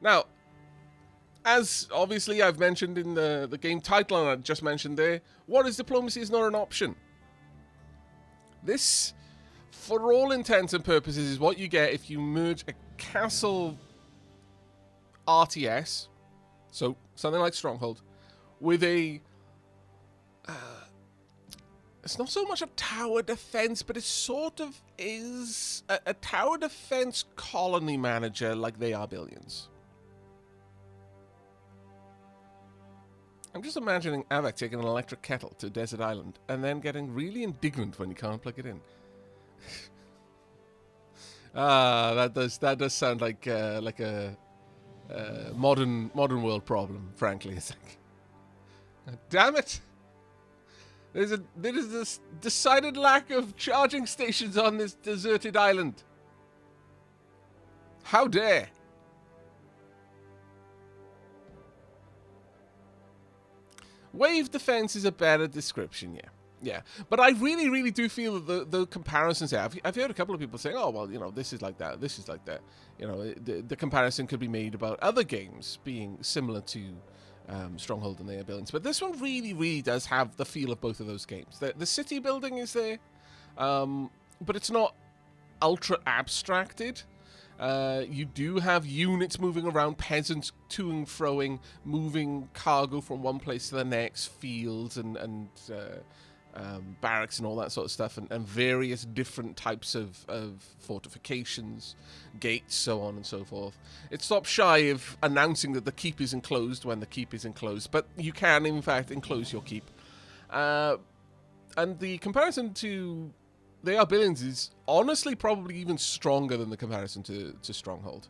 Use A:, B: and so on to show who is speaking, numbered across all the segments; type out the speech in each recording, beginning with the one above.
A: Now, as obviously I've mentioned in the game title and I just mentioned there, what is diplomacy is not an option. This, for all intents and purposes, is what you get if you merge a castle RTS, so something like Stronghold, with a... it's not so much a tower defense, but it sort of is a tower defense colony manager like They Are Billions. I'm just imagining Aavak taking an electric kettle to a desert island and then getting really indignant when you can't plug it in. That does sound like a modern world problem. Frankly, it's like, damn it! There is this decided lack of charging stations on this deserted island. How dare! Wave defense is a better description, yeah. But I really do feel that the comparisons here, I've heard a couple of people saying, oh, well, you know, this is like that, this is like that. You know, the comparison could be made about other games being similar to Stronghold and They Are Billions. But this one really does have the feel of both of those games. The city building is there, but it's not ultra abstracted. You do have units moving around, peasants to and froing, moving cargo from one place to the next, fields and barracks and all that sort of stuff, and various different types of fortifications, gates, so on and so forth. It stops shy of announcing that the keep is enclosed when the keep is enclosed, but you can, in fact, enclose your keep. And the comparison to They Are Billions is honestly probably even stronger than the comparison to Stronghold.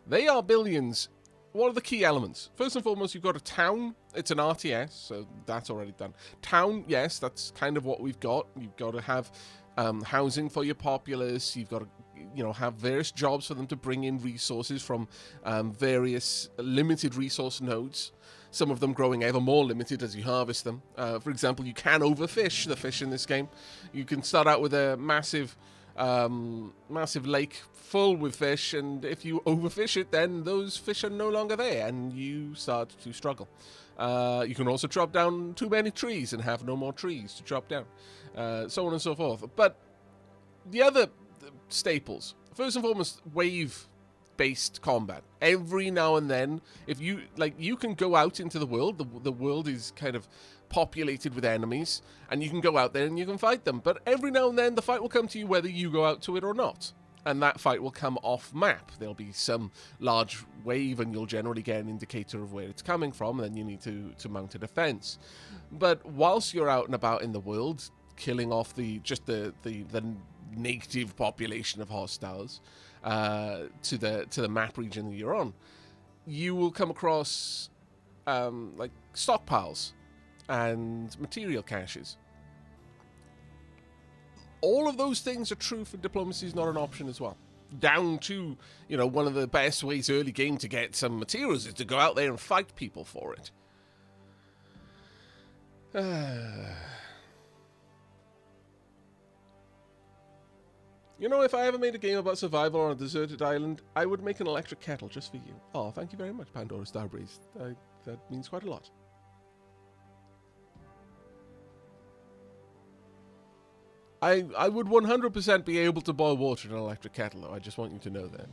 A: They Are Billions, what are the key elements? First and foremost, you've got a town. It's an RTS, so that's already done. Town, yes, that's kind of what we've got. You've got to have housing for your populace. You've got to, you know, have various jobs for them to bring in resources from various limited resource nodes. Some of them growing ever more limited as you harvest them. For example, you can overfish the fish in this game. You can start out with a massive lake full with fish, and if you overfish it, then those fish are no longer there, and you start to struggle. You can also chop down too many trees and have no more trees to chop down, so on and so forth. But the other staples, first and foremost, wave-based combat. Every now and then, if you you can go out into the world. The world is kind of populated with enemies, and you can go out there and you can fight them. But every now and then, the fight will come to you whether you go out to it or not. And that fight will come off map. There'll be some large wave, and you'll generally get an indicator of where it's coming from, and then you need to mount a defense. But whilst you're out and about in the world, killing off the native population of hostiles to the map region that you're on, you will come across like stockpiles and material caches. All of those things are true for diplomacy is not an option as well. Down to, you know, one of the best ways early game to get some materials is to go out there and fight people for it. You know, if I ever made a game about survival on a deserted island, I would make an electric kettle just for you. Oh, thank you very much, Pandora Starbreeze. That means quite a lot. I would 100% be able to boil water in an electric kettle, though. I just want you to know that.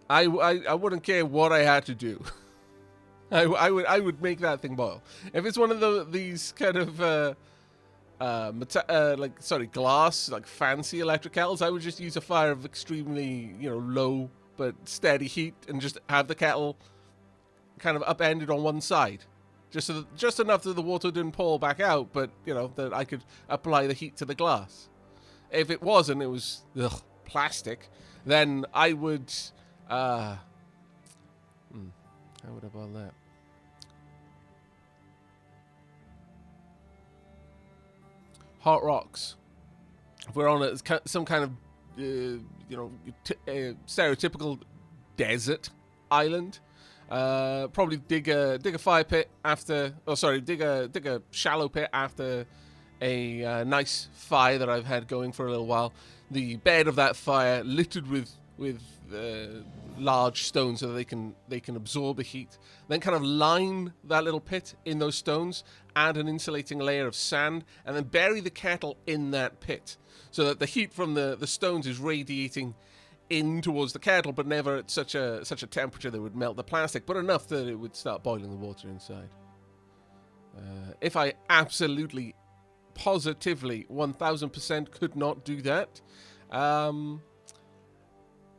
A: I wouldn't care what I had to do. I would make that thing boil. If it's one of these kind of glass, like fancy electric kettles, I would just use a fire of extremely, you know, low but steady heat and just have the kettle kind of upended on one side. Just enough that the water didn't pour back out, but, you know, that I could apply the heat to the glass. If it wasn't, it was plastic, then I would... how would I boil that? Hot rocks. If we're on some kind of, stereotypical desert island... probably dig a fire pit after, dig a shallow pit after a nice fire that I've had going for a little while. The bed of that fire littered with large stones so that they can absorb the heat. Then kind of line that little pit in those stones, add an insulating layer of sand, and then bury the kettle in that pit so that the heat from the stones is radiating in towards the kettle, but never at such a temperature that would melt the plastic, but enough that it would start boiling the water inside. If I absolutely, positively, 1000% could not do that,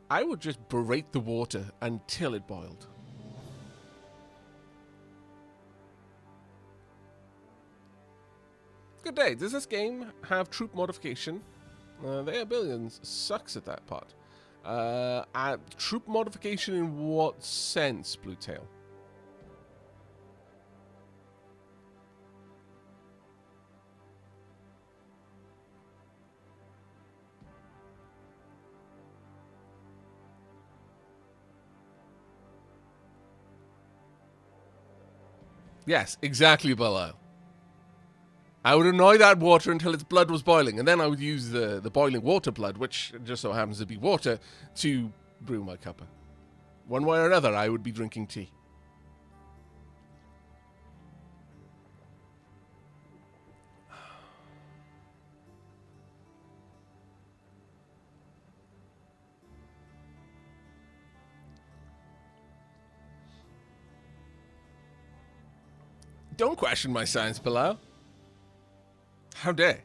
A: I would just berate the water until it boiled. Good day. Does this game have troop modification? They Are Billions sucks at that part. Troop modification in what sense, Bluetail? Yes, exactly, Belial. I would annoy that water until its blood was boiling, and then I would use the boiling water blood, which just so happens to be water, to brew my cuppa. One way or another, I would be drinking tea. Don't question my science, Belial. How dare?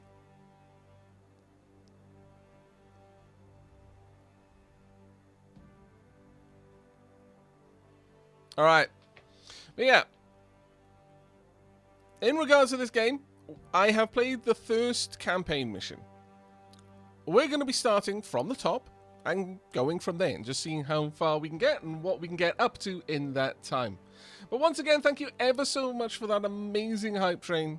A: Alright. But yeah. In regards to this game, I have played the first campaign mission. We're going to be starting from the top and going from there and just seeing how far we can get and what we can get up to in that time. But once again, thank you ever so much for that amazing hype train.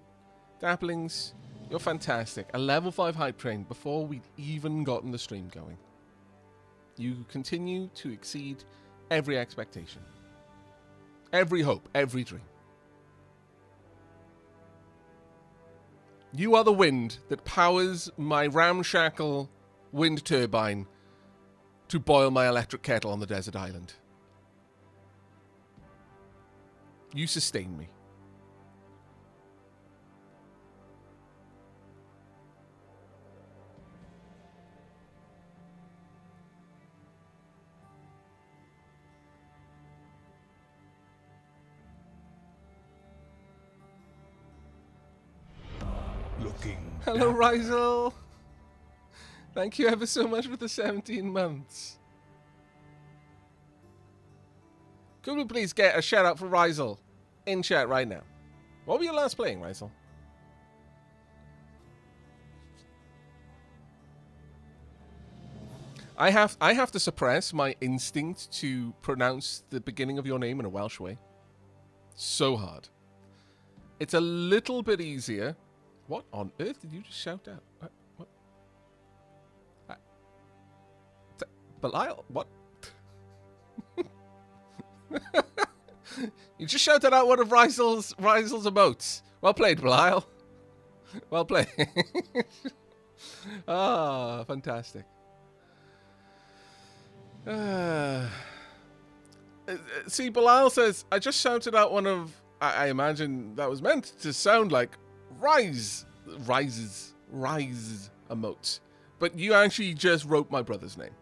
A: Dapplings, you're fantastic. A level 5 hype train before we'd even gotten the stream going. You continue to exceed every expectation. Every hope, every dream. You are the wind that powers my ramshackle wind turbine to boil my electric kettle on the desert island. You sustain me. Hello, Rizel. Thank you ever so much for the 17 months. Could we please get a shout out for Rizel in chat right now? What were you last playing, Rizel? I have to suppress my instinct to pronounce the beginning of your name in a Welsh way. So hard. It's a little bit easier. What on earth did you just shout out? What? Belial? What? You just shouted out one of Rizel's emotes. Well played, Belial. Well played. Ah, fantastic. See, Belial says, I just shouted out one of... I imagine that was meant to sound like rises emotes. But you actually just wrote my brother's name.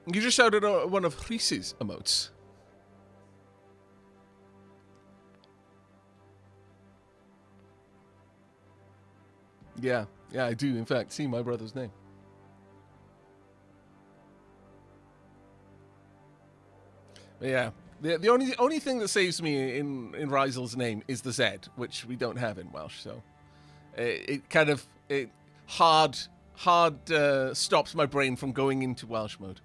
A: You just shouted out one of Rhys's emotes. Yeah, I do, in fact, see my brother's name. But yeah, the only thing that saves me in Rizel's name is the Z, which we don't have in Welsh, so it kind of hard stops my brain from going into Welsh mode.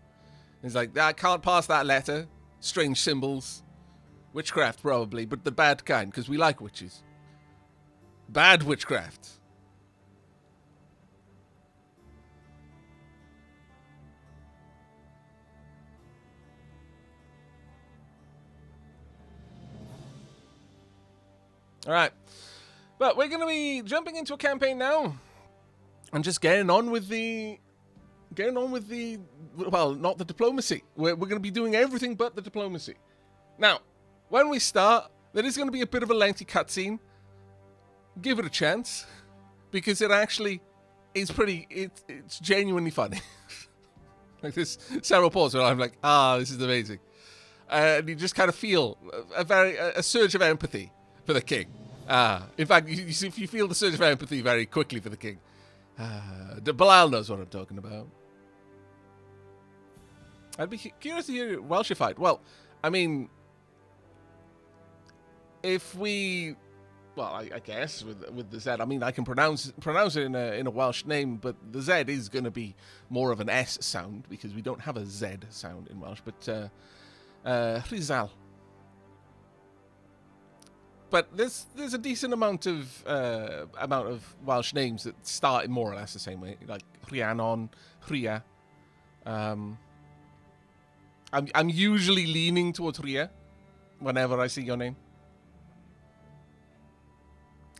A: It's like, I can't pass that letter. Strange symbols. Witchcraft, probably, but the bad kind, because we like witches. Bad witchcraft. Alright. But we're going to be jumping into a campaign now. And just getting on with the getting on with the, well, not the diplomacy. We're going to be doing everything but the diplomacy. Now, when we start, there is going to be a bit of a lengthy cutscene. Give it a chance, because it actually is it's genuinely funny. Like this several parts where I'm like, this is amazing. And you just kind of feel a surge of empathy for the king. In fact, you feel the surge of empathy very quickly for the king. Bilal knows what I'm talking about. I'd be curious to hear Welshified. Well, I mean, if we, well, I guess with the Z, I mean, I can pronounce it in a Welsh name, but the Z is going to be more of an S sound because we don't have a Z sound in Welsh. But Rizal. But there's a decent amount of Welsh names that start in more or less the same way, like Rhiannon, Rhia. I'm usually leaning towards Rhia whenever I see your name.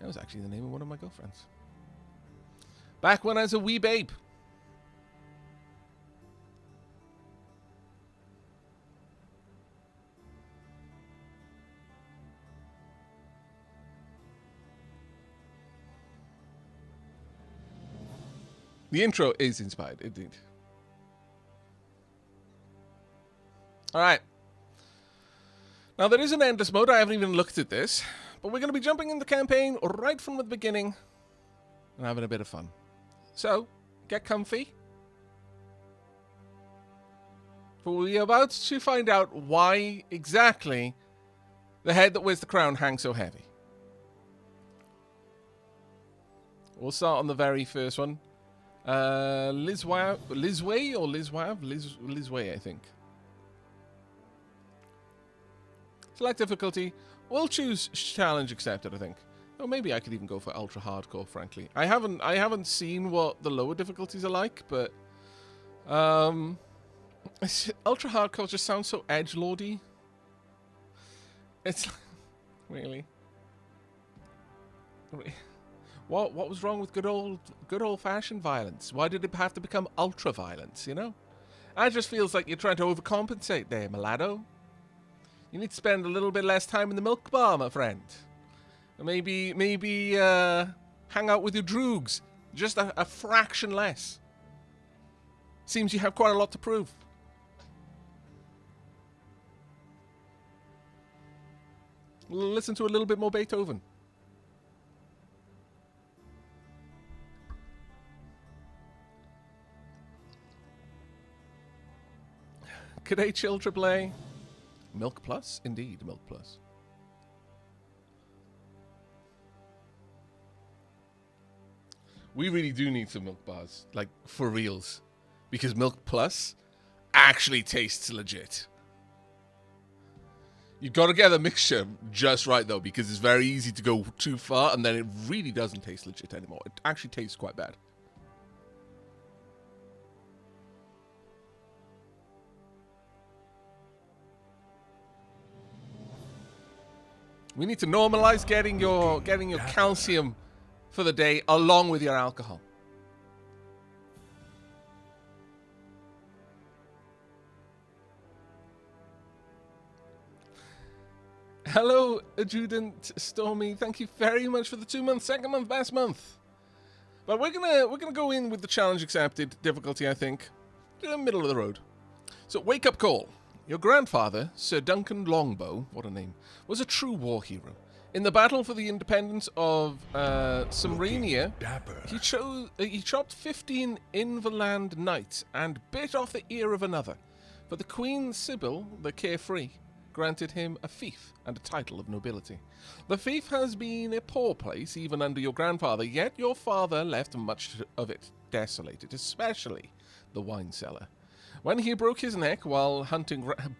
A: That was actually the name of one of my girlfriends. Back when I was a wee babe. The intro is inspired, indeed. Alright. Now, there is an endless mode. I haven't even looked at this. But we're going to be jumping in the campaign right from the beginning and having a bit of fun. So, get comfy. For we're about to find out why exactly the head that wears the crown hangs so heavy. We'll start on the very first one. Lizway, I think. Select difficulty. We'll choose challenge accepted, I think. Or maybe I could even go for ultra hardcore, frankly. I haven't seen what the lower difficulties are like, but ultra hardcore just sounds so edgelordy. It's really. What was wrong with good old fashioned violence? Why did it have to become ultra violence, you know? It just feels like you're trying to overcompensate there, Malado. You need to spend a little bit less time in the milk bar, my friend. Maybe hang out with your droogs. Just a fraction less. Seems you have quite a lot to prove. Listen to a little bit more Beethoven. G'day, Chill AAA. Milk Plus? Indeed, Milk Plus. We really do need some milk bars. Like, for reals. Because Milk Plus actually tastes legit. You've got to get the mixture just right, though, because it's very easy to go too far, and then it really doesn't taste legit anymore. It actually tastes quite bad. We need to normalize getting your calcium for the day along with your alcohol. Hello, Adjutant Stormy. Thank you very much for the 2 months, second month, best month. But we're gonna go in with the challenge accepted difficulty, I think. In the middle of the road. So, wake up call. Your grandfather, Sir Duncan Longbow, what a name, was a true war hero. In the battle for the independence of Sumrania, he chopped 15 Inverland knights and bit off the ear of another. But the Queen Sibyl, the carefree, granted him a fief and a title of nobility. The fief has been a poor place even under your grandfather, yet your father left much of it desolated, especially the wine cellar. When he broke his neck while hunting rabbit.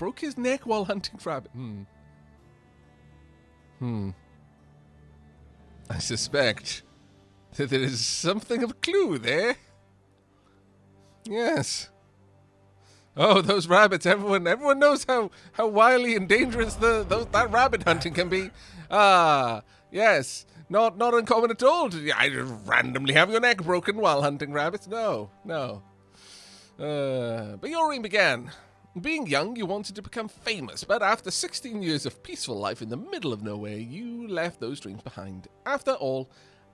A: I suspect that there is something of a clue there. Yes. Oh, those rabbits! Everyone knows how wily and dangerous that rabbit hunting can be. Ah, yes, not uncommon at all. I just randomly have your neck broken while hunting rabbits. No. But your reign began. Being young, you wanted to become famous, but after 16 years of peaceful life in the middle of nowhere, you left those dreams behind. After all,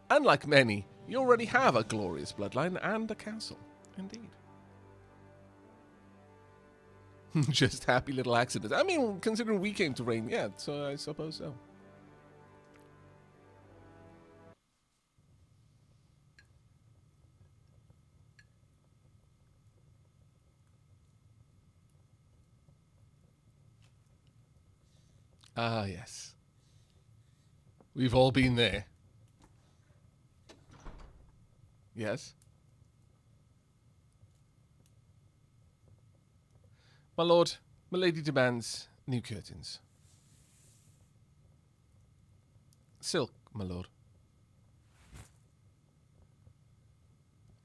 A: unlike many, you already have a glorious bloodline and a castle. Indeed. Just happy little accidents. I mean, considering we came to reign, yeah, so I suppose so. Ah, yes. We've all been there. Yes? My lord, my lady demands new curtains. Silk, my lord.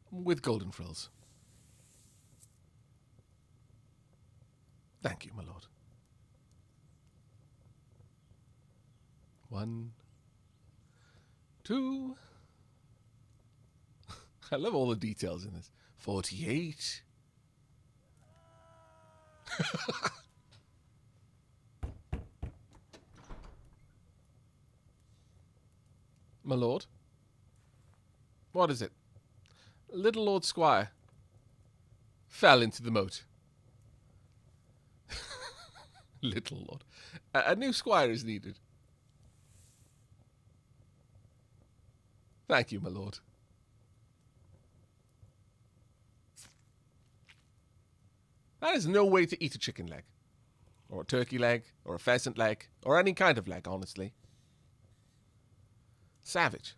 A: With golden frills. Thank you, my lord. 1, 2. I love all the details in this. 48. My lord? What is it? Little Lord Squire fell into the moat. Little Lord. A new squire is needed. Thank you, my lord. That is no way to eat a chicken leg. Or a turkey leg. Or a pheasant leg. Or any kind of leg, honestly. Savage.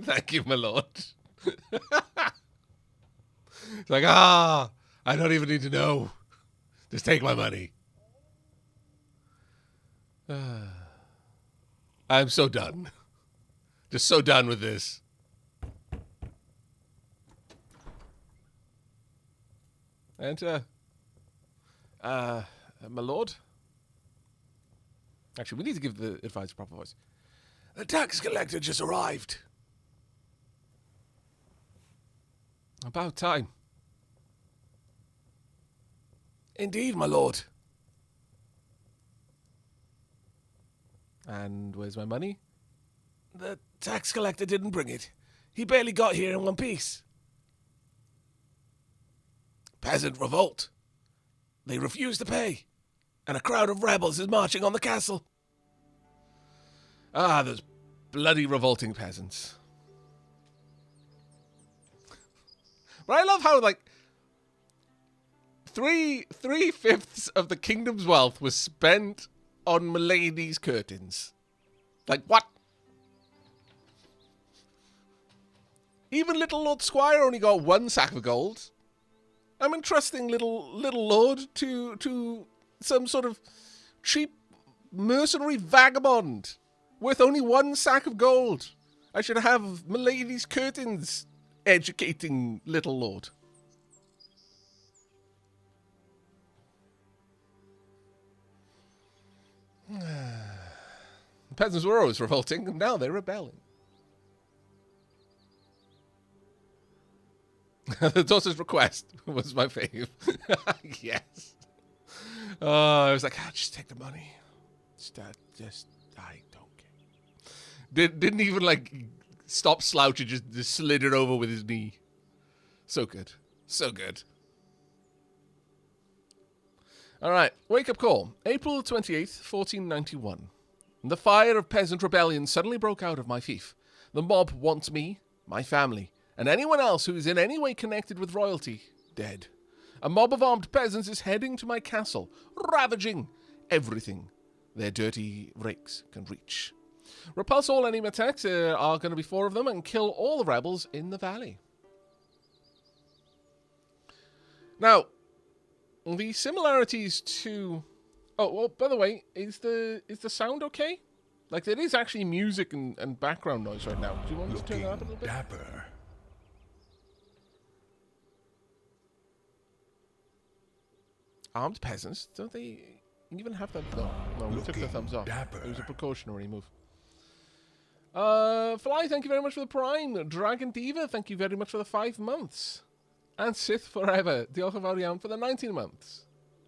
A: Thank you, my lord. It's like, I don't even need to know. Just take my money. I'm so done. Just so done with this. Enter. My lord? Actually, we need to give the advisor proper voice. The tax collector just arrived. About time. Indeed, my lord. And where's my money? The tax collector didn't bring it. He barely got here in one piece. Peasant revolt. They refuse to pay. And a crowd of rebels is marching on the castle. Ah, those bloody revolting peasants. But I love how, like, three-fifths of the kingdom's wealth was spent on Milady's curtains. Like, what? Even little Lord Squire only got 1 sack of gold. I'm entrusting little Lord to some sort of cheap mercenary vagabond worth only 1 sack of gold. I should have Milady's curtains educating little Lord. The peasants were always revolting, and now they're rebelling. The daughter's request was my fave. Yes. I was like, just take the money. I don't care. Didn't even, like, stop slouching, just slid it over with his knee. So good. So good. All right, wake-up call. April 28th, 1491. The fire of peasant rebellion suddenly broke out of my fief. The mob wants me, my family, and anyone else who is in any way connected with royalty dead. A mob of armed peasants is heading to my castle, ravaging everything their dirty rakes can reach. Repulse all enemy attacks, are going to be 4 of them, and kill all the rebels in the valley. Now, the similarities to... Oh, well, by the way, is the sound okay? Like, there is actually music and background noise right now. Do you want me to turn that up a little bit?
B: Dapper.
A: Armed peasants? Don't they even have that? No, we took the thumbs off. Dapper. It was a precautionary move. Fly, thank you very much for the Prime. Dragon Diva, thank you very much for the 5 months. And Sith Forever, diolch yn fawr iawn for the 19 months.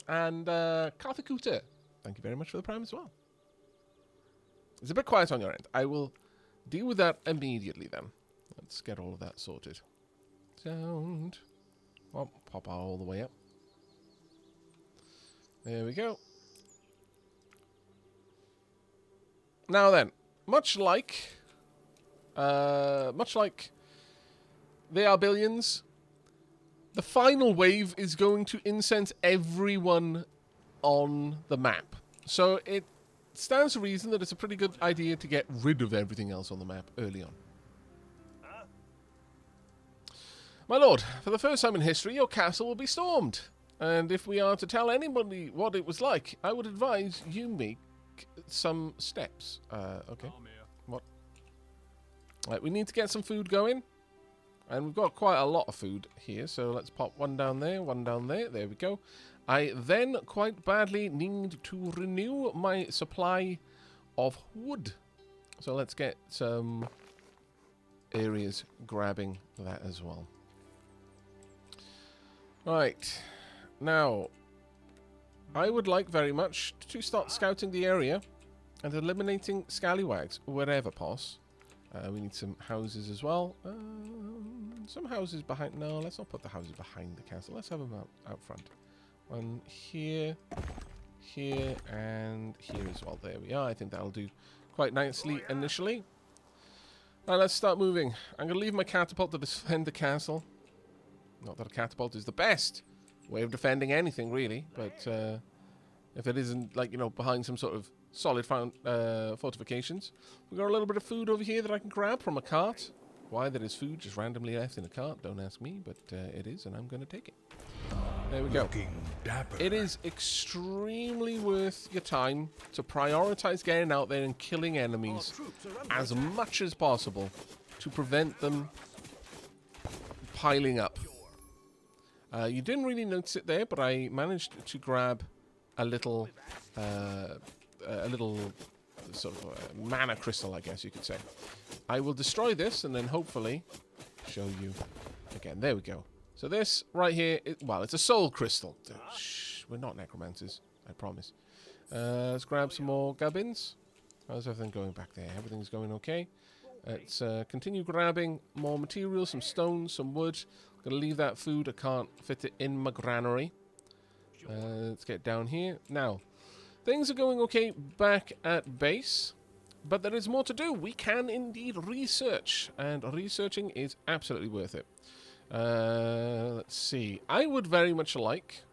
A: And Karthikuta, thank you very much for the Prime as well. It's a bit quiet on your end. I will deal with that immediately then. Let's get all of that sorted. Sound. Oh, pop all the way up. There we go. Now then, much like They Are Billions, the final wave is going to incense everyone on the map. So it stands to reason that it's a pretty good idea to get rid of everything else on the map early on. My lord, for the first time in history, your castle will be stormed. And if we are to tell anybody what it was like, I would advise you make some steps. Okay. What? Right, we need to get some food going. And we've got quite a lot of food here, so let's pop one down there, one down there. There we go. I then quite badly need to renew my supply of wood. So let's get some areas grabbing that as well. Right. Now, I would like very much to start scouting the area and eliminating scallywags wherever possible. We need some houses as well. Some houses behind... No, let's not put the houses behind the castle. Let's have them out front. One here, here, and here as well. There we are. I think that'll do quite nicely initially. Right, let's start moving. I'm going to leave my catapult to defend the castle. Not that a catapult is the best way of defending anything, really. But if it isn't, like, you know, behind some sort of solid fortifications. We've got a little bit of food over here that I can grab from a cart. Why there is food just randomly left in a cart, don't ask me, but it is, and I'm going to take it. There we go. It is extremely worth your time to prioritize getting out there and killing enemies as much as possible to prevent them piling up. You didn't really notice it there, but I managed to grab a little sort of mana crystal, I guess you could say. I will destroy this and then hopefully show you again. There we go. So this right here, well, it's a soul crystal. Shh, we're not necromancers, I promise. Let's grab some more gubbins. How's everything going back there? Everything's going okay. Let's continue grabbing more materials, some stones, some wood. Gonna leave that food. I can't fit it in my granary. Let's get down here. Now, things are going okay back at base, but there is more to do. We can indeed research, and researching is absolutely worth it. Let's see. I would very much like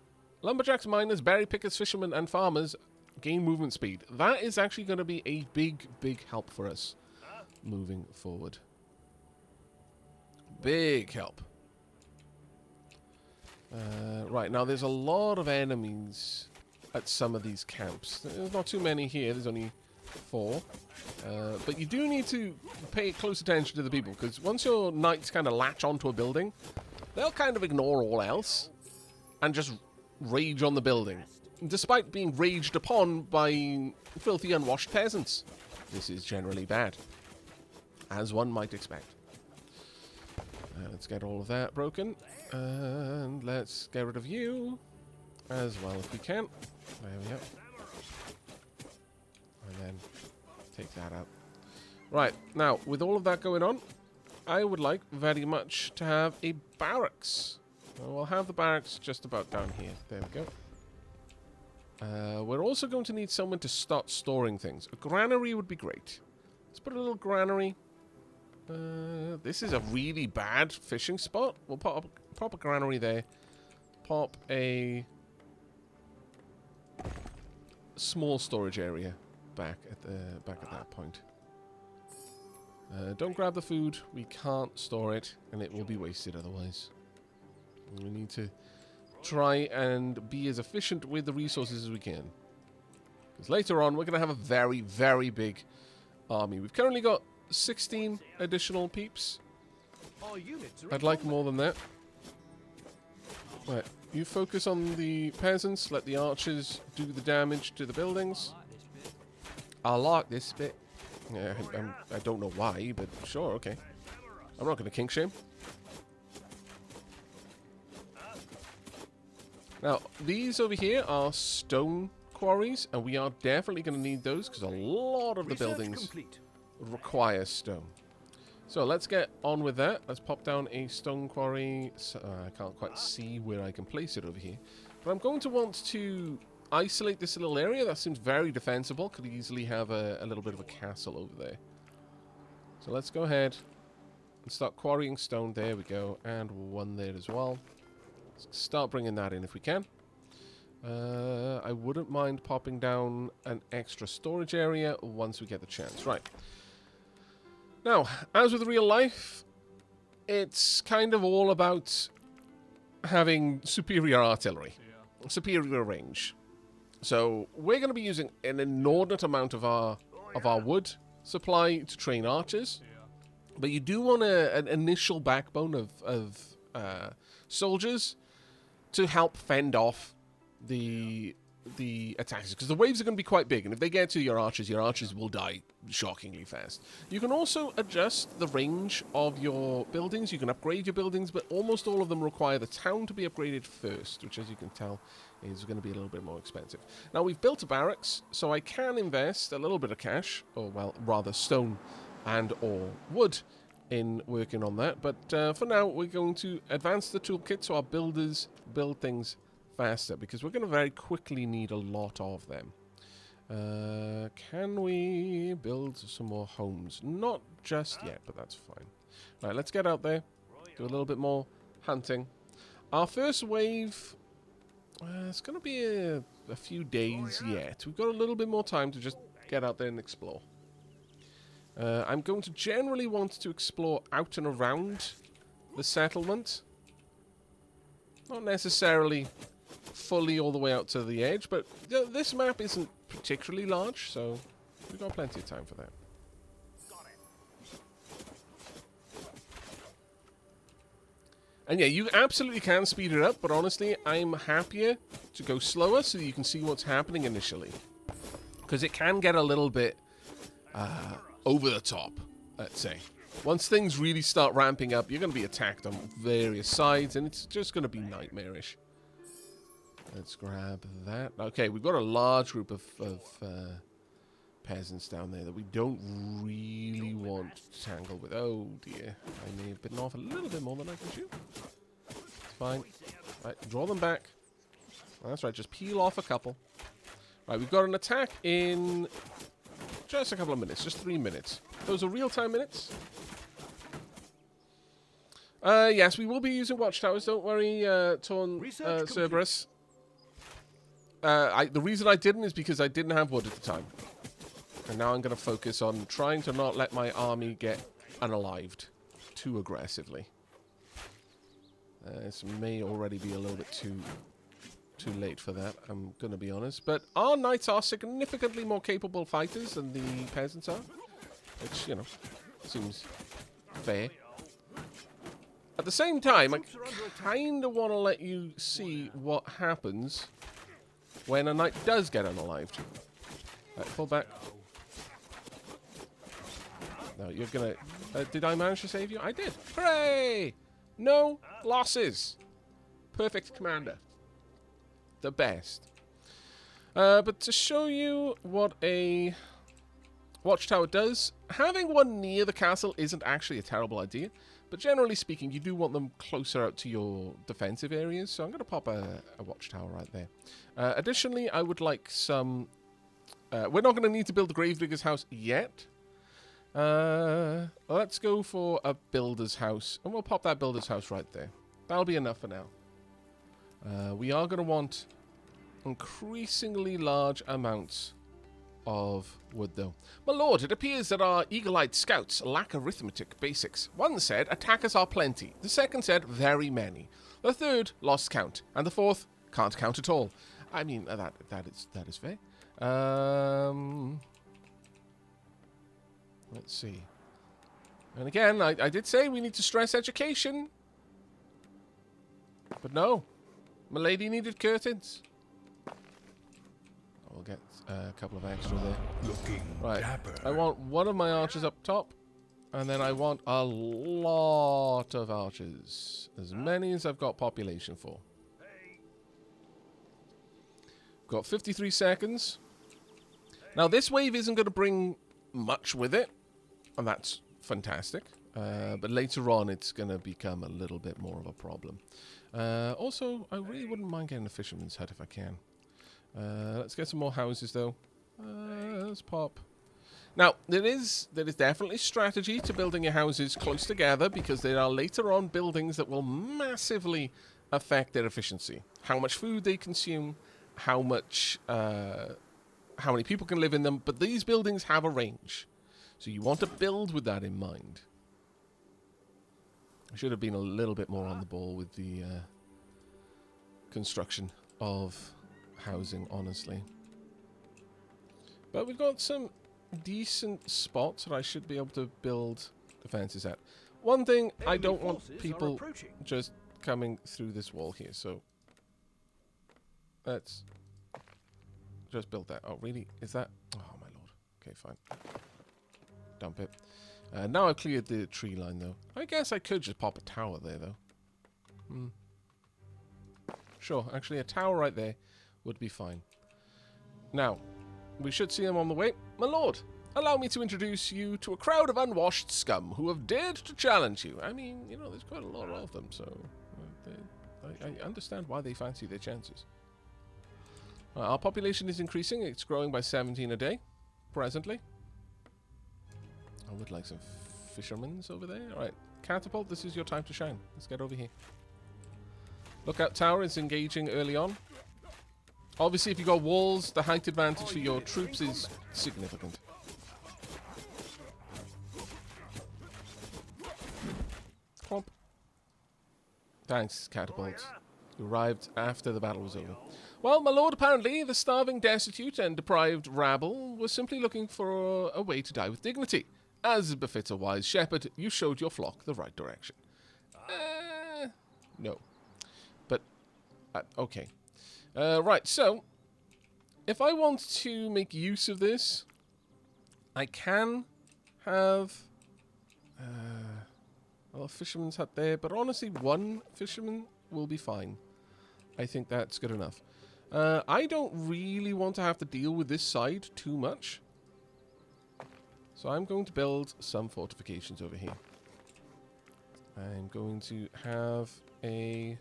A: lumberjacks, miners, berry pickers, fishermen, and farmers gain movement speed. That is actually going to be a big, big help for us moving forward. Big help. Right, now there's a lot of enemies at some of these camps. There's not too many here. There's only 4. But you do need to pay close attention to the people, because once your knights kind of latch onto a building, they'll kind of ignore all else and just rage on the building, despite being raged upon by filthy, unwashed peasants. This is generally bad, as one might expect. Let's get all of that broken, and let's get rid of you as well if we can. There we go. And then take that out. Right, now, with all of that going on, I would like very much to have a barracks. We'll have the barracks just about down here. There we go. We're also going to need someone to start storing things. A granary would be great. Let's put a little granary. This is a really bad fishing spot. We'll pop a granary there. Pop a small storage area back at that point. Don't grab the food. We can't store it, and it will be wasted otherwise. We need to try and be as efficient with the resources as we can, because later on we're going to have a very, very big army. We've currently got 16 additional peeps. I'd like more than that. Right, you focus on the peasants. Let the archers do the damage to the buildings. I like this bit. Yeah, I don't know why, but sure, okay. I'm not going to kink shame. Now, these over here are stone quarries, and we are definitely going to need those because a lot of the buildings require stone. So let's get on with that. Let's pop down a stone quarry. I can't quite see where I can place it over here. But I'm going to want to isolate this little area. That seems very defensible. Could easily have a little bit of a castle over there. So let's go ahead and start quarrying stone. There we go. And one there as well. Let's start bringing that in if we can. I wouldn't mind popping down an extra storage area once we get the chance. Right. Now, as with real life, it's kind of all about having superior artillery, superior range. So we're going to be using an inordinate amount of our wood supply to train archers, but you do want an initial backbone of soldiers to help fend off the attacks, because the waves are going to be quite big, and if they get to your archers will die shockingly fast. You can also adjust the range of your buildings. You can upgrade your buildings, but almost all of them require the town to be upgraded first, which, as you can tell, is going to be a little bit more expensive. Now, we've built a barracks, so I can invest a little bit of cash, or, well, rather stone and or wood, in working on that. But for now, we're going to advance the toolkit so our builders build things faster, because we're going to very quickly need a lot of them. Can we build some more homes? Not just yet, but that's fine. Right, let's get out there, do a little bit more hunting. Our first wave, it's going to be a few days yet. We've got a little bit more time to just get out there and explore. I'm going to generally want to explore out and around the settlement. Not necessarily fully all the way out to the edge, but this map isn't particularly large, so we've got plenty of time for that. And yeah, you absolutely can speed it up, but honestly, I'm happier to go slower so you can see what's happening initially. Because it can get a little bit over the top, let's say. Once things really start ramping up, you're going to be attacked on various sides, and it's just going to be nightmarish. Let's grab that. Okay, we've got a large group of peasants down there that we don't really want to tangle with. Oh dear, I may have bitten off a little bit more than I can chew. It's fine. Right, draw them back. That's right, just peel off a couple. Right, we've got an attack in just a couple of minutes, just 3 minutes. Those are real-time minutes. Yes, we will be using watchtowers. Don't worry, Cerberus. The reason I didn't is because I didn't have wood at the time. And now I'm going to focus on trying to not let my army get unalived too aggressively. This may already be a little bit too late for that, I'm going to be honest. But our knights are significantly more capable fighters than the peasants are. Which, you know, seems fair. At the same time, I kind of want to let you see what happens when a knight does get unalived. Right, pull back. No, you're gonna... did I manage to save you? I did. Hooray! No losses. Perfect commander. The best. But to show you what a watchtower does, having one near the castle isn't actually a terrible idea. But generally speaking, you do want them closer out to your defensive areas. So I'm going to pop a watchtower right there. Additionally, I would like some... we're not going to need to build the Gravedigger's house yet. Let's go for a builder's house. And we'll pop that builder's house right there. That'll be enough for now. We are going to want increasingly large amounts of wood, though. My lord, it appears that our eagle-eyed scouts lack arithmetic basics. One said, attackers are plenty. The second said, very many. The third, lost count. And the fourth, can't count at all. I mean, that is fair. Let's see. And again, I did say we need to stress education. But no. Milady needed curtains. Oh, get a couple of extra there.
B: Looking
A: Right.
B: dapper.
A: I want one of my archers up top. And then I want a lot of archers. As many as I've got population for. Got 53 seconds. Now, this wave isn't going to bring much with it. And that's fantastic. But later on, it's going to become a little bit more of a problem. Also, I really wouldn't mind getting a fisherman's hut if I can. Let's get some more houses, though. Let's pop. Now, there is definitely strategy to building your houses close together, because there are later on buildings that will massively affect their efficiency. How much food they consume, how many people can live in them, but these buildings have a range. So you want to build with that in mind. I should have been a little bit more on the ball with the construction of housing, honestly. But we've got some decent spots that I should be able to build defenses at. One thing, I don't want people just coming through this wall here, so let's just build that. Oh, really? Is that? Oh, my lord. Okay, fine. Dump it. Now I've cleared the tree line, though. I guess I could just pop a tower there, though. Sure, actually, a tower right there would be fine. Now, we should see them on the way. My lord, allow me to introduce you to a crowd of unwashed scum who have dared to challenge you. I mean, you know, there's quite a lot of them, so I understand why they fancy their chances. Our population is increasing. It's growing by 17 a day, presently. I would like some fishermen's over there. All right, catapult, this is your time to shine. Let's get over here. Lookout tower is engaging early on. Obviously, if you've got walls, the height advantage for your troops is significant. Clomp. Thanks, catapult. You arrived after the battle was over. Well, my lord, apparently the starving, destitute, and deprived rabble were simply looking for a way to die with dignity. As befits a wise shepherd, you showed your flock the right direction. No. But, okay. Right, so, if I want to make use of this, I can have a fisherman's hut there, but honestly, one fisherman will be fine. I think that's good enough. I don't really want to have to deal with this side too much. So I'm going to build some fortifications over here. I'm going to have a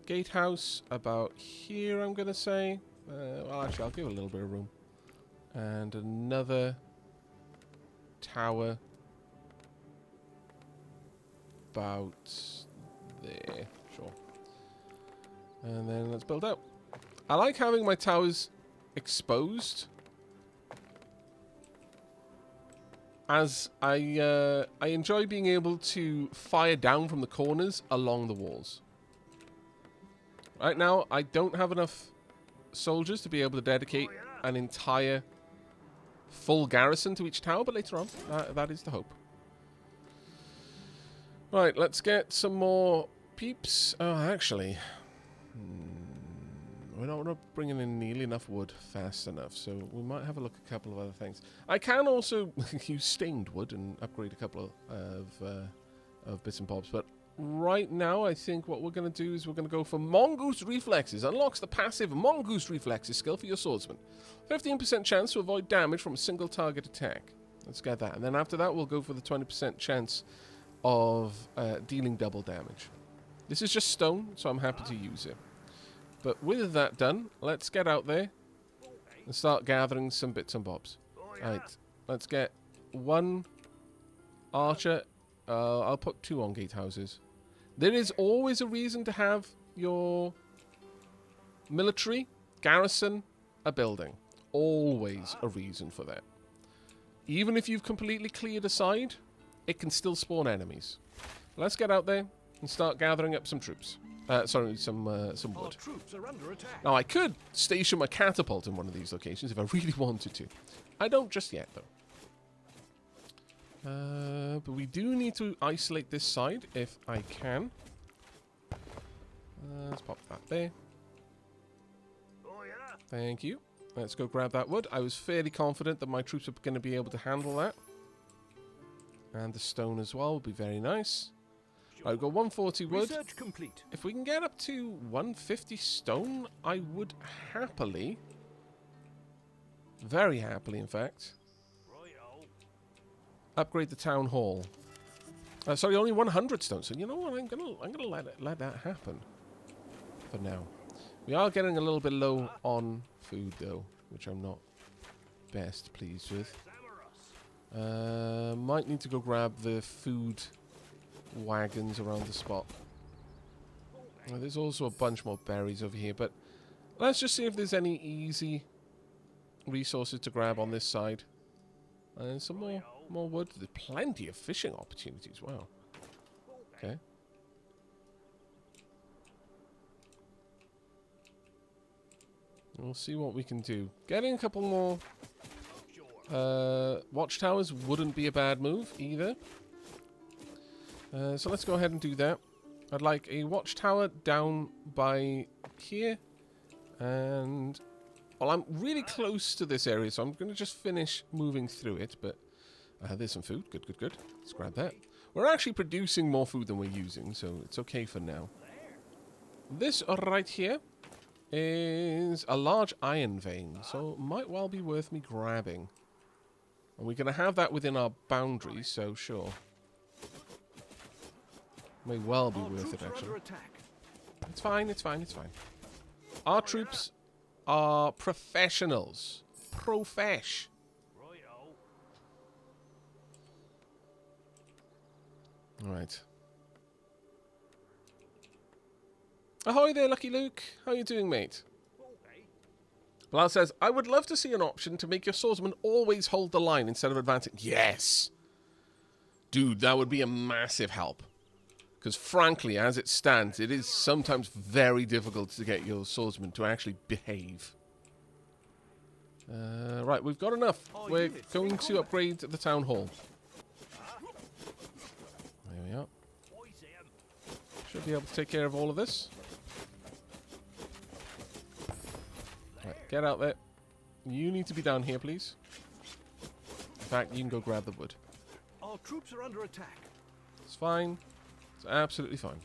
A: gatehouse about here, I'm going to say. Well, actually, I'll give it a little bit of room. And another tower about there. Sure. And then let's build out. I like having my towers exposed, as I enjoy being able to fire down from the corners along the walls. Right now, I don't have enough soldiers to be able to dedicate an entire full garrison to each tower, but later on, that is the hope. Right, let's get some more peeps. Oh, actually, we're not bringing in nearly enough wood fast enough, so we might have a look at a couple of other things. I can also use stained wood and upgrade a couple of bits and bobs, but right now I think what we're going to do is we're going to go for Mongoose Reflexes. Unlocks the passive Mongoose Reflexes skill for your swordsman. 15% chance to avoid damage from a single target attack. Let's get that. And then after that, we'll go for the 20% chance of dealing double damage. This is just stone, so I'm happy to use it. But with that done, let's get out there and start gathering some bits and bobs. Right, let's get one archer. I'll put 2 on gatehouses. There is always a reason to have your military garrison a building. Always a reason for that. Even if you've completely cleared a side, it can still spawn enemies. Let's get out there and start gathering up some troops. Some wood. Now, I could station my catapult in one of these locations if I really wanted to. I don't just yet, though. But we do need to isolate this side, if I can. Let's pop that there. Thank you. Let's go grab that wood. I was fairly confident that my troops are going to be able to handle that. And the stone as well would be very nice. I've got 140 wood.
B: Research complete.
A: If we can get up to 150 stone, I would happily, very happily in fact, upgrade the town hall. Sorry, only 100 stone. So you know what? I'm gonna let that happen for now. We are getting a little bit low on food though, which I'm not best pleased with. Might need to go grab the food wagons around the spot. There's also a bunch more berries over here, but let's just see if there's any easy resources to grab on this side. And some more wood. There's plenty of fishing opportunities. Wow. Okay. We'll see what we can do. Getting a couple more watchtowers wouldn't be a bad move either. So let's go ahead and do that. I'd like a watchtower down by here. And, well, I'm really close to this area, so I'm going to just finish moving through it. But there's some food. Good, good, good. Let's grab that. We're actually producing more food than we're using, so it's okay for now. This right here is a large iron vein, so it might well be worth me grabbing. And we're going to have that within our boundaries, so sure. May well be worth it, actually. It's fine, it's fine, it's fine. Our troops are professionals. Profesh. Alright. Ahoy there, Lucky Luke. How you doing, mate? Bilal says, I would love to see an option to make your swordsman always hold the line instead of advancing. Yes! Dude, that would be a massive help. Because frankly, as it stands, it is sometimes very difficult to get your swordsman to actually behave. Right, we've got enough. We're going to upgrade the town hall. There we are. Should be able to take care of all of this. Right, get out there. You need to be down here, please. In fact, you can go grab the wood.
B: Our troops are under attack.
A: It's fine. It's absolutely fine.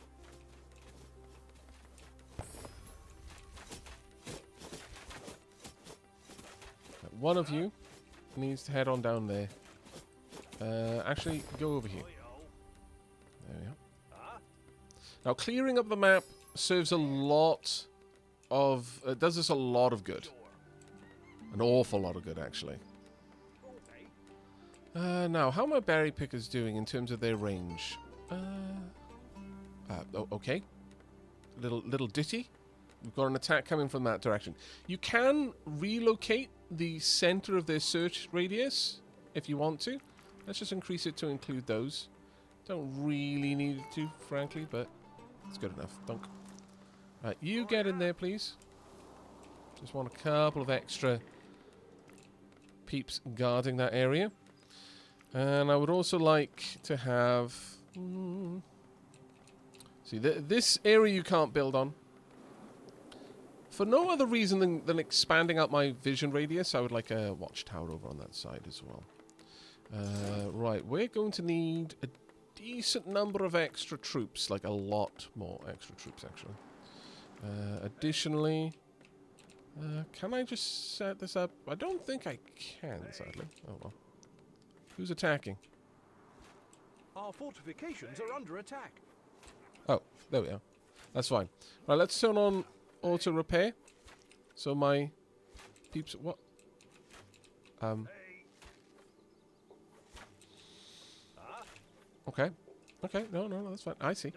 A: One of you needs to head on down there. Actually, go over here. There we are. Now, clearing up the map serves a lot of... does us a lot of good. An awful lot of good, actually. Now, how are my berry pickers doing in terms of their range? Okay. Little ditty. We've got an attack coming from that direction. You can relocate the center of their search radius if you want to. Let's just increase it to include those. Don't really need it to, frankly, but it's good enough. Dunk. Right, you get in there, please. Just want a couple of extra peeps guarding that area. And I would also like to have... see, this area you can't build on. For no other reason than expanding out my vision radius, I would like a watchtower over on that side as well. Right, we're going to need a decent number of extra troops, like a lot more extra troops, actually. Additionally, can I just set this up? I don't think I can, sadly. Oh well. Who's attacking?
B: Our fortifications are under attack.
A: Oh, there we are. That's fine. Right, let's turn on auto repair. So my peeps, what? Okay. Okay, no, that's fine. I see.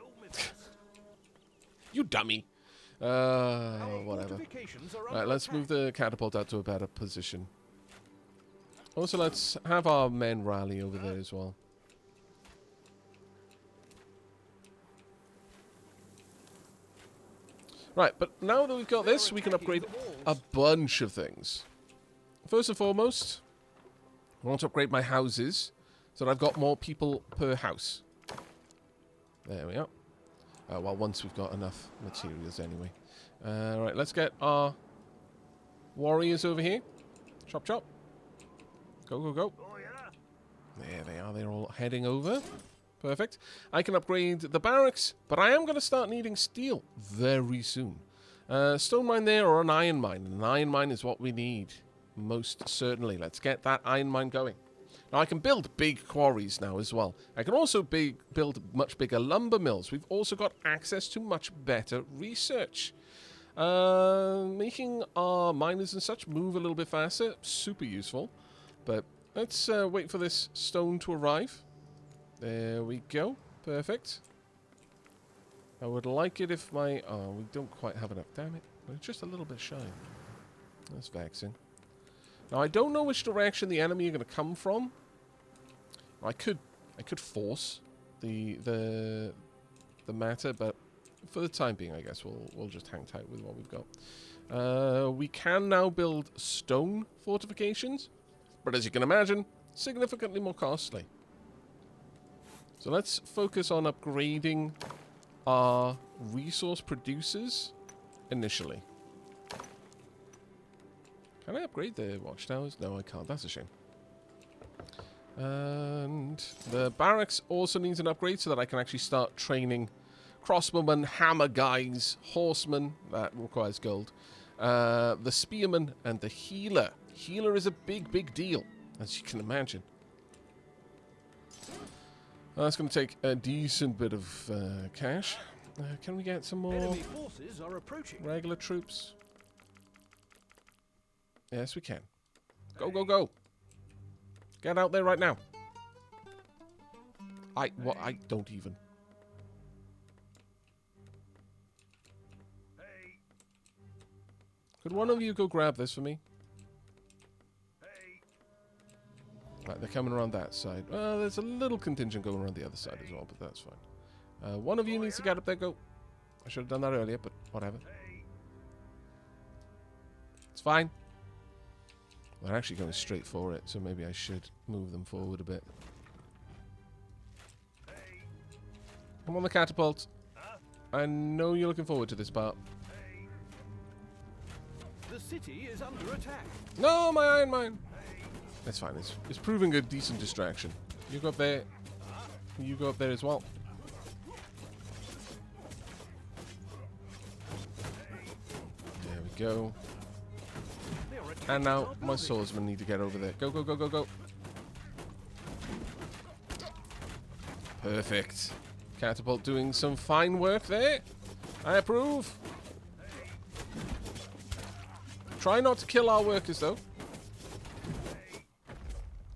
A: You dummy. Whatever. Right, let's move the catapult out to a better position. Also, let's have our men rally over there as well. Right, but now that we've got this, we can upgrade a bunch of things. First and foremost, I want to upgrade my houses so that I've got more people per house. There we are. Well, once we've got enough materials anyway. Right, let's get our warriors over here. Chop, chop. Go, go, go. There they are. They're all heading over. Perfect. I can upgrade the barracks, but I am going to start needing steel very soon. Stone mine there or an iron mine. An iron mine is what we need. Most certainly. Let's get that iron mine going. Now, I can build big quarries now as well. I can also build much bigger lumber mills. We've also got access to much better research. Making our miners and such move a little bit faster. Super useful. But let's wait for this stone to arrive. There we go. Perfect. I would like it if my... Oh, we don't quite have enough. Damn it. We're just a little bit shy. That's vexing. Now, I don't know which direction the enemy are going to come from. I could force the matter, but for the time being, I guess we'll just hang tight with what we've got. We can now build stone fortifications, but as you can imagine, significantly more costly. So let's focus on upgrading our resource producers initially. Can I upgrade the watchtowers? No, I can't. That's a shame. And the barracks also needs an upgrade so that I can actually start training crossbowmen, hammer guys, horsemen. That requires gold. The spearman and the healer. Healer is a big, big deal, as you can imagine. That's going to take a decent bit of cash. Can we get some more
B: Enemy forces are approaching.
A: regular troops? Yes, we can. Go, go, go. Get out there right now. I don't even. Could one of you go grab this for me? Right, they're coming around that side. There's a little contingent going around the other side as well, but that's fine. One of you needs to get up there. Go. I should have done that earlier, but whatever. It's fine. They're actually going straight for it, so maybe I should move them forward a bit. Come on, the catapult. I know you're looking forward to this part.
B: The city is under attack.
A: No, my iron mine. That's fine. It's proving a decent distraction. You go up there. You go up there as well. There we go. And now my swordsmen need to get over there. Go, go, go, go, go. Perfect. Catapult doing some fine work there. I approve. Try not to kill our workers, though.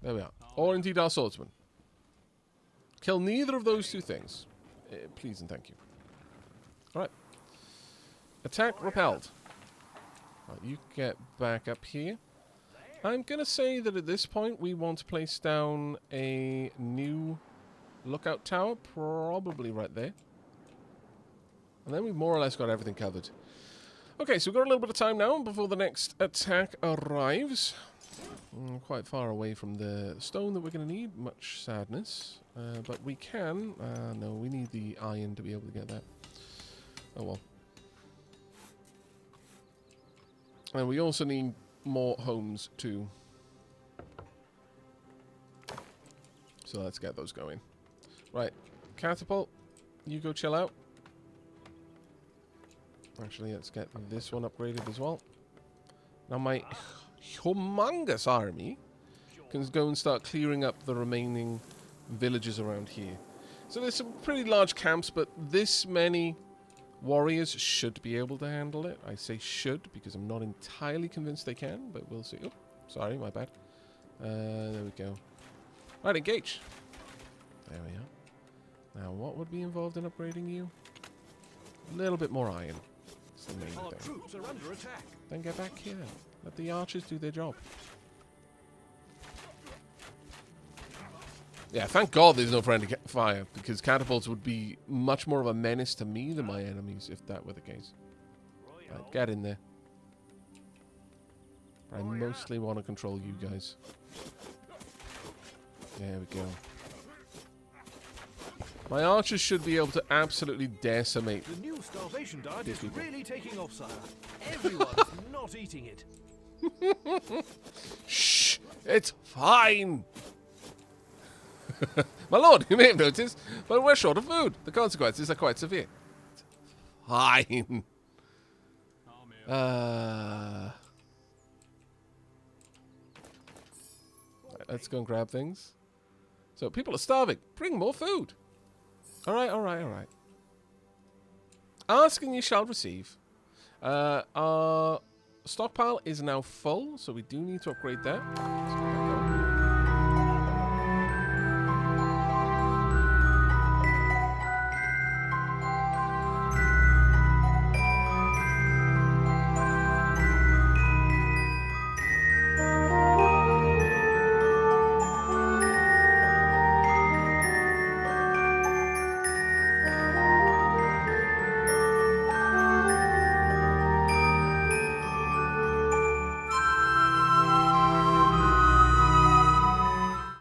A: There we are. Or indeed our swordsman. Kill neither of those two things. Please and thank you. Alright. Attack repelled. Right, you get back up here. I'm going to say that at this point we want to place down a new lookout tower. Probably right there. And then we've more or less got everything covered. Okay, so we've got a little bit of time now before the next attack arrives. Quite far away from the stone that we're going to need. Much sadness. But we can... no, we need the iron to be able to get that. Oh well. And we also need more homes too. So let's get those going. Right. Catapult. You go chill out. Actually, let's get this one upgraded as well. Now my humongous army can go and start clearing up the remaining villages around here. So there's some pretty large camps, but this many warriors should be able to handle it. I say should because I'm not entirely convinced they can, but we'll see. Oh, sorry, my bad. There we go. Right, engage. There we are. Now, what would be involved in upgrading you? A little bit more iron. That's the main
B: Our
A: thing.
B: troops are under attack.
A: Then get back here. Let the archers do their job. Yeah, thank God there's no friendly fire, because catapults would be much more of a menace to me than my enemies if that were the case. Right, get in there. I mostly want to control you guys. There we go. My archers should be able to absolutely decimate.
B: The new starvation diet
A: these
B: is
A: people.
B: really taking off, sire. Everyone's not eating it.
A: Shh! It's fine! My lord, you may have noticed, but we're short of food. The consequences are quite severe. It's fine. Let's go and grab things. So, people are starving. Bring more food. Alright, alright, alright. Ask and you shall receive. Our stockpile is now full, so we do need to upgrade that.